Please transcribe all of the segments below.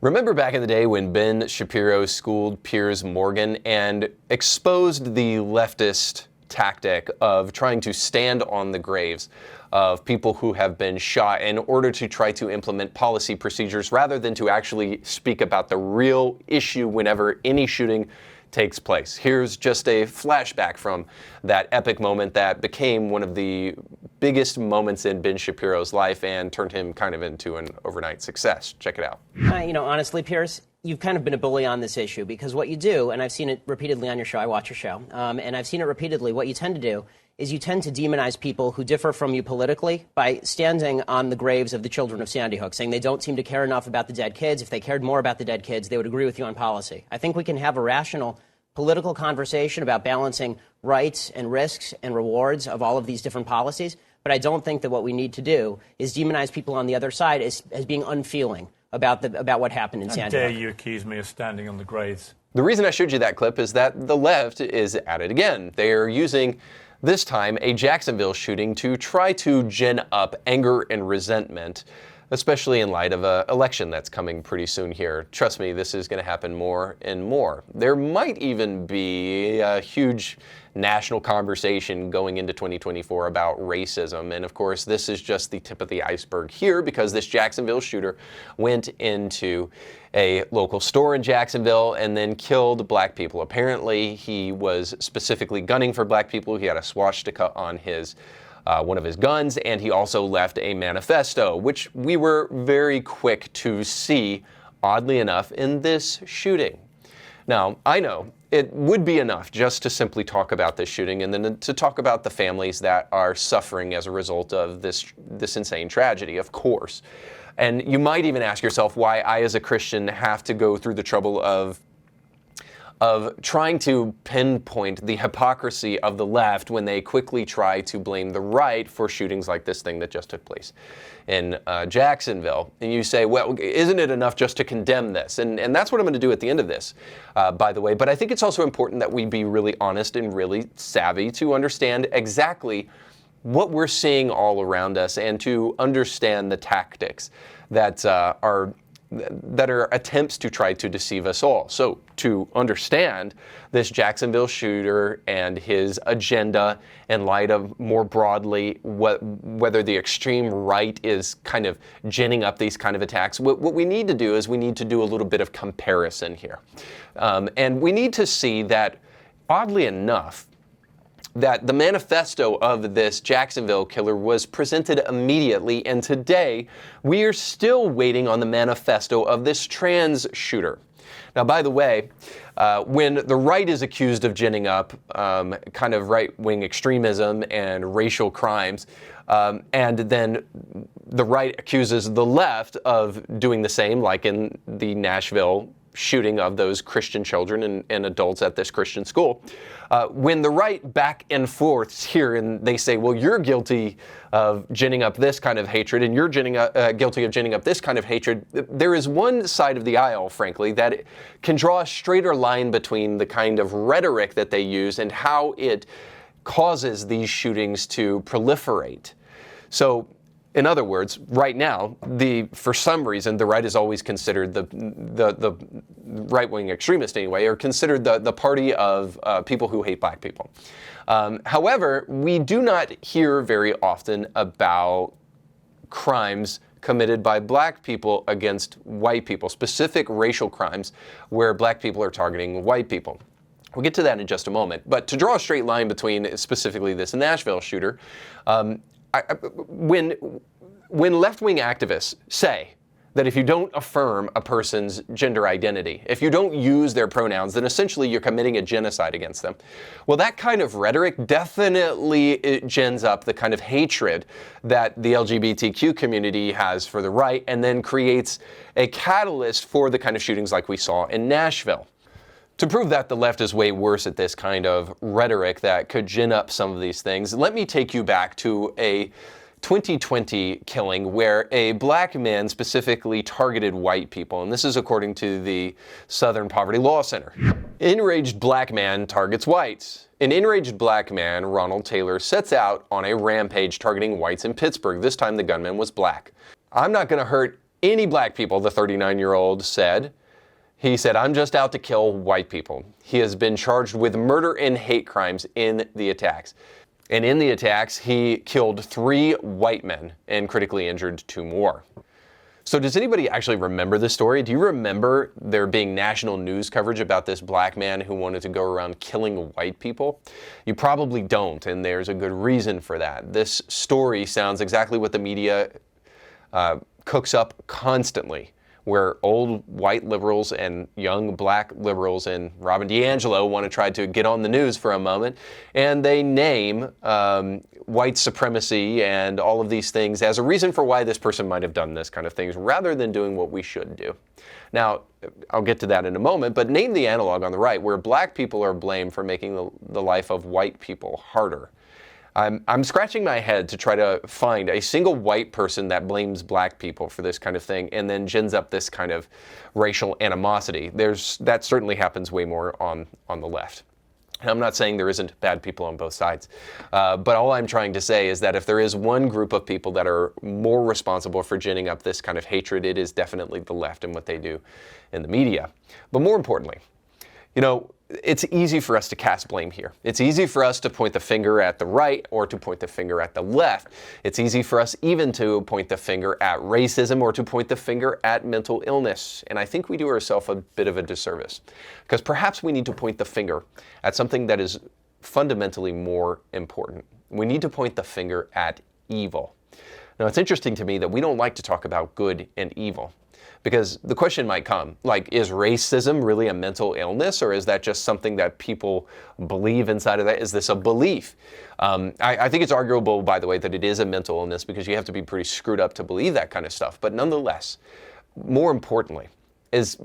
Remember back in the day when Ben Shapiro schooled Piers Morgan and exposed the leftist tactic of trying to stand on the graves of people who have been shot in order to try to implement policy procedures rather than to actually speak about the real issue whenever any shooting takes place. Here's just a flashback from that epic moment that became one of the biggest moments in Ben Shapiro's life and turned him kind of into an overnight success. Check it out. Honestly, Piers, you've kind of been a bully on this issue because what you do, and I've seen it repeatedly on your show, I watch your show, and I've seen it repeatedly, what you tend to do is you tend to demonize people who differ from you politically by standing on the graves of the children of Sandy Hook, saying they don't seem to care enough about the dead kids. If they cared more about the dead kids, they would agree with you on policy. I think we can have a rational political conversation about balancing rights and risks and rewards of all of these different policies, but I don't think that what we need to do is demonize people on the other side as being unfeeling about what happened in Sandy Hook. How dare you accuse me of standing on the graves? The reason I showed you that clip is that the left is at it again. They are using, this time, a Jacksonville shooting to try to gin up anger and resentment, especially in light of an election that's coming pretty soon here. Trust me, this is going to happen more and more. There might even be a huge national conversation going into 2024 about racism. And of course, this is just the tip of the iceberg here because this Jacksonville shooter went into a local store in Jacksonville and then killed black people. Apparently, he was specifically gunning for black people. He had a swastika on his one of his guns, and he also left a manifesto, which we were very quick to see, oddly enough, in this shooting. Now, I know it would be enough just to simply talk about this shooting and then to talk about the families that are suffering as a result of this insane tragedy, of course. And you might even ask yourself why I, as a Christian, have to go through the trouble of trying to pinpoint the hypocrisy of the left when they quickly try to blame the right for shootings like this thing that just took place in Jacksonville. And you say, well, isn't it enough just to condemn this? And that's what I'm going to do at the end of this, by the way. But I think it's also important that we be really honest and really savvy to understand exactly what we're seeing all around us and to understand the tactics that are attempts to try to deceive us all. So to understand this Jacksonville shooter and his agenda in light of more broadly whether the extreme right is kind of ginning up these kind of attacks, what we need to do is we need to do a little bit of comparison here. And we need to see that, oddly enough, that the manifesto of this Jacksonville killer was presented immediately, and today we are still waiting on the manifesto of this trans shooter. Now, by the way, when the right is accused of ginning up kind of right-wing extremism and racial crimes, and then the right accuses the left of doing the same, like in the Nashville shooting of those Christian children and adults at this Christian school. When the right back and forth here and they say, well, you're guilty of ginning up this kind of hatred and you're guilty of ginning up this kind of hatred, there is one side of the aisle, frankly, that can draw a straighter line between the kind of rhetoric that they use and how it causes these shootings to proliferate. So, in other words, right now, for some reason, the right is always considered the right-wing extremist anyway, or considered the party of people who hate black people. However, we do not hear very often about crimes committed by black people against white people, specific racial crimes where black people are targeting white people. We'll get to that in just a moment. But to draw a straight line between specifically this Nashville shooter, when left-wing activists say that if you don't affirm a person's gender identity, if you don't use their pronouns, then essentially you're committing a genocide against them. Well, that kind of rhetoric definitely gins up the kind of hatred that the LGBTQ community has for the right and then creates a catalyst for the kind of shootings like we saw in Nashville. To prove that the left is way worse at this kind of rhetoric that could gin up some of these things, let me take you back to a 2020 killing where a black man specifically targeted white people, and this is according to the Southern Poverty Law Center. Enraged black man targets whites. An enraged black man, Ronald Taylor, sets out on a rampage targeting whites in Pittsburgh. This time the gunman was black. I'm not going to hurt any black people, the 39-year-old said. He said, I'm just out to kill white people. He has been charged with murder and hate crimes in the attacks. And in the attacks, he killed 3 white men and critically injured 2 more. So does anybody actually remember this story? Do you remember there being national news coverage about this black man who wanted to go around killing white people? You probably don't, and there's a good reason for that. This story sounds exactly what the media cooks up constantly, where old white liberals and young black liberals and Robin DiAngelo want to try to get on the news for a moment, and they name white supremacy and all of these things as a reason for why this person might have done this kind of things, rather than doing what we should do. Now, I'll get to that in a moment, but name the analog on the right, where black people are blamed for making the life of white people harder. I'm scratching my head to try to find a single white person that blames black people for this kind of thing and then gins up this kind of racial animosity. That certainly happens way more on the left. And I'm not saying there isn't bad people on both sides, but all I'm trying to say is that if there is one group of people that are more responsible for ginning up this kind of hatred, it is definitely the left and what they do in the media. But more importantly, you know, it's easy for us to cast blame here. It's easy for us to point the finger at the right or to point the finger at the left. It's easy for us even to point the finger at racism or to point the finger at mental illness. And I think we do ourselves a bit of a disservice, because perhaps we need to point the finger at something that is fundamentally more important. We need to point the finger at evil. Now, it's interesting to me that we don't like to talk about good and evil, because the question might come, like, is racism really a mental illness, or is that just something that people believe inside of that? Is this a belief? I think it's arguable, by the way, that it is a mental illness, because you have to be pretty screwed up to believe that kind of stuff. But nonetheless, more importantly, is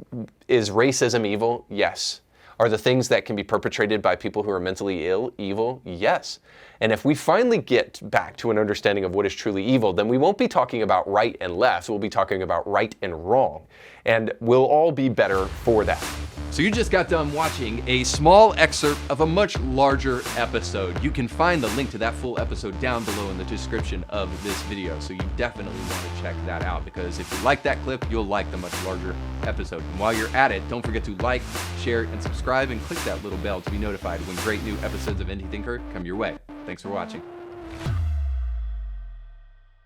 racism evil? Yes. Are the things that can be perpetrated by people who are mentally ill evil? Yes. And if we finally get back to an understanding of what is truly evil, then we won't be talking about right and left. We'll be talking about right and wrong. And we'll all be better for that. So you just got done watching a small excerpt of a much larger episode. You can find the link to that full episode down below in the description of this video. So you definitely want to check that out, because if you like that clip, you'll like the much larger episode. And while you're at it, don't forget to like, share, and subscribe, and click that little bell to be notified when great new episodes of Indie Thinker come your way. Thanks for watching.